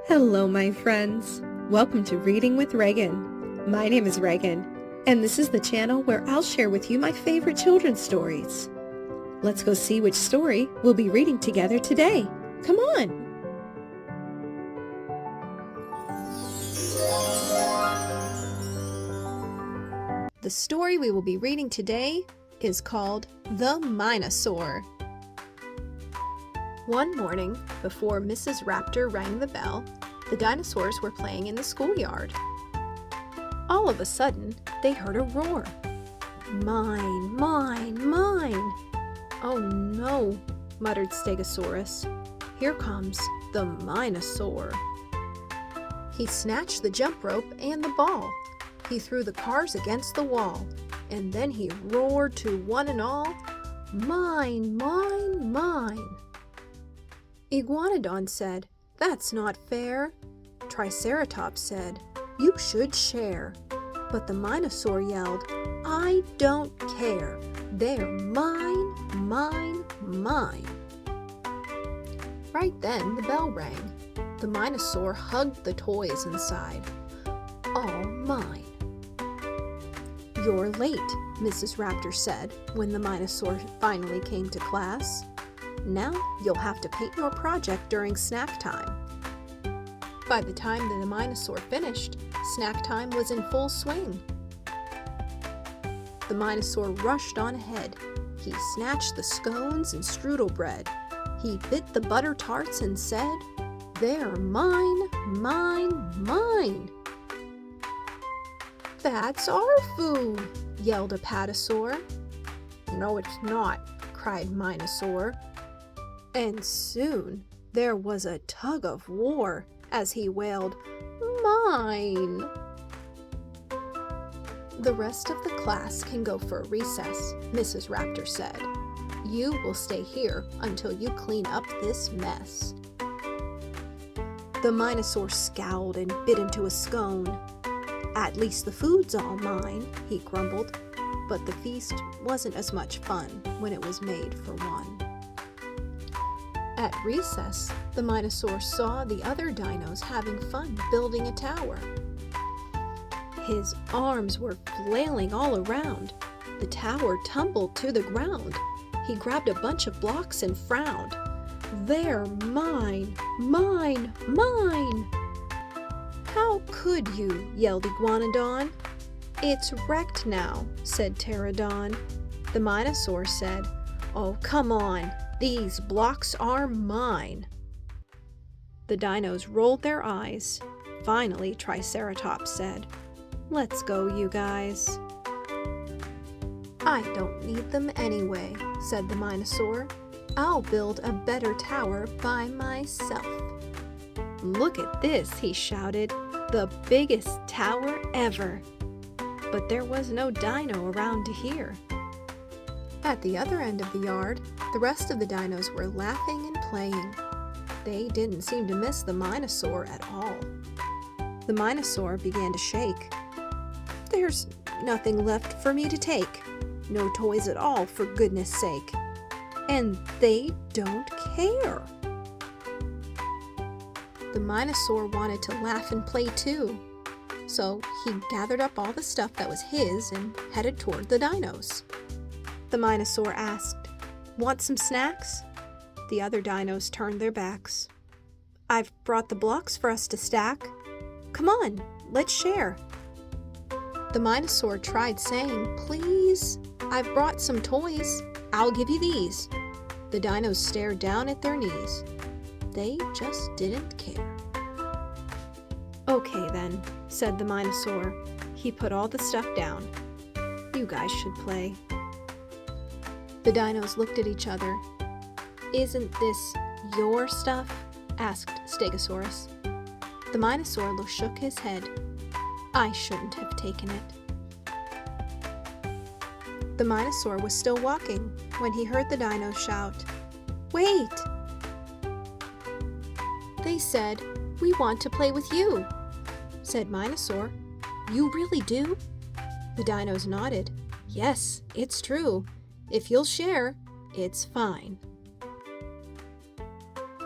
Hello, my friends. Welcome to Reading with Regan. My name is Regan, and this is the channel where I'll share with you my favorite children's stories. Let's go see which story we'll be reading together today. Come on! The story we will be reading today is called The Mine-o-Saur. One morning, before Mrs. Raptor rang the bell, the dinosaurs were playing in the schoolyard. All of a sudden, they heard a roar. "Mine, mine, mine!" "Oh no," muttered Stegosaurus. "Here comes the Mine-o-Saur." He snatched the jump rope and the ball. He threw the cars against the wall, and then he roared to one and all, "Mine, mine, mine!" Iguanodon said, "That's not fair." Triceratops said, "You should share." But the Mine-o-Saur yelled, "I don't care. They're mine, mine, mine." Right then the bell rang. The Mine-o-Saur hugged the toys inside. "All mine." "You're late," Mrs. Raptor said when the Mine-o-Saur finally came to class. "Now you'll have to paint your project during snack time." By the time that the Mine-o-Saur finished, snack time was in full swing. The Mine-o-Saur rushed on ahead. He snatched the scones and strudel bread. He bit the butter tarts and said, "They're mine, mine, mine." "That's our food," yelled a Patasaur. "No, it's not," cried Mine-o-Saur. And soon there was a tug of war as he wailed, "Mine!" "The rest of the class can go for a recess," Mrs. Raptor said. "You will stay here until you clean up this mess." The Mine-o-Saur scowled and bit into a scone. "At least the food's all mine," he grumbled. But the feast wasn't as much fun when it was made for one. At recess, the Mine-o-Saur saw the other dinos having fun building a tower. His arms were flailing all around. The tower tumbled to the ground. He grabbed a bunch of blocks and frowned. "They're mine, mine, mine!" "How could you?" yelled Iguanodon. "It's wrecked now," said Pterodon. The Mine-o-Saur said, "Oh, come on. These blocks are mine." The dinos rolled their eyes. Finally, Triceratops said, "Let's go, you guys." "I don't need them anyway," said the Mine-o-Saur. "I'll build a better tower by myself." "Look at this," he shouted, "the biggest tower ever." But there was no dino around to hear. At the other end of the yard, the rest of the dinos were laughing and playing. They didn't seem to miss the Mine-o-Saur at all. The Mine-o-Saur began to shake. "There's nothing left for me to take. No toys at all, for goodness sake. And they don't care." The Mine-o-Saur wanted to laugh and play too. So he gathered up all the stuff that was his and headed toward the dinos. The Mine-o-Saur asked, "Want some snacks?" The other dinos turned their backs. "I've brought the blocks for us to stack. Come on, let's share." The Mine-o-Saur tried saying, "Please, I've brought some toys. I'll give you these." The dinos stared down at their knees. They just didn't care. "Okay then," said the Mine-o-Saur. He put all the stuff down. "You guys should play." The dinos looked at each other. "Isn't this your stuff?" asked Stegosaurus. The Mine-o-Saur shook his head. "I shouldn't have taken it." The Mine-o-Saur was still walking when he heard the dinos shout, "Wait!" They said, "We want to play with you," said Mine-o-Saur. "You really do?" The dinos nodded. "Yes, it's true. If you'll share, it's fine."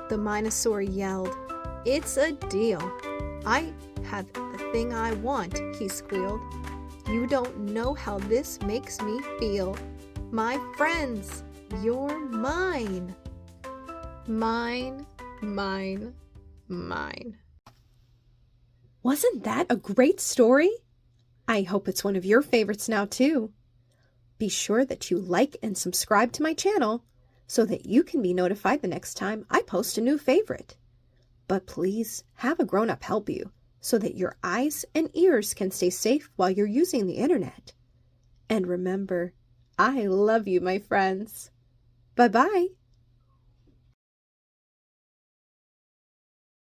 The Mine-o-Saur yelled, It's a deal. I have the thing I want, he squealed. You don't know how this makes me feel. My friends, you're mine. Mine, mine, mine. Wasn't that a great story? I hope it's one of your favorites now too. Be sure that you like and subscribe to my channel so that you can be notified the next time I post a new favorite. But please have a grown-up help you so that your eyes and ears can stay safe while you're using the internet. And remember, I love you, my friends. Bye-bye.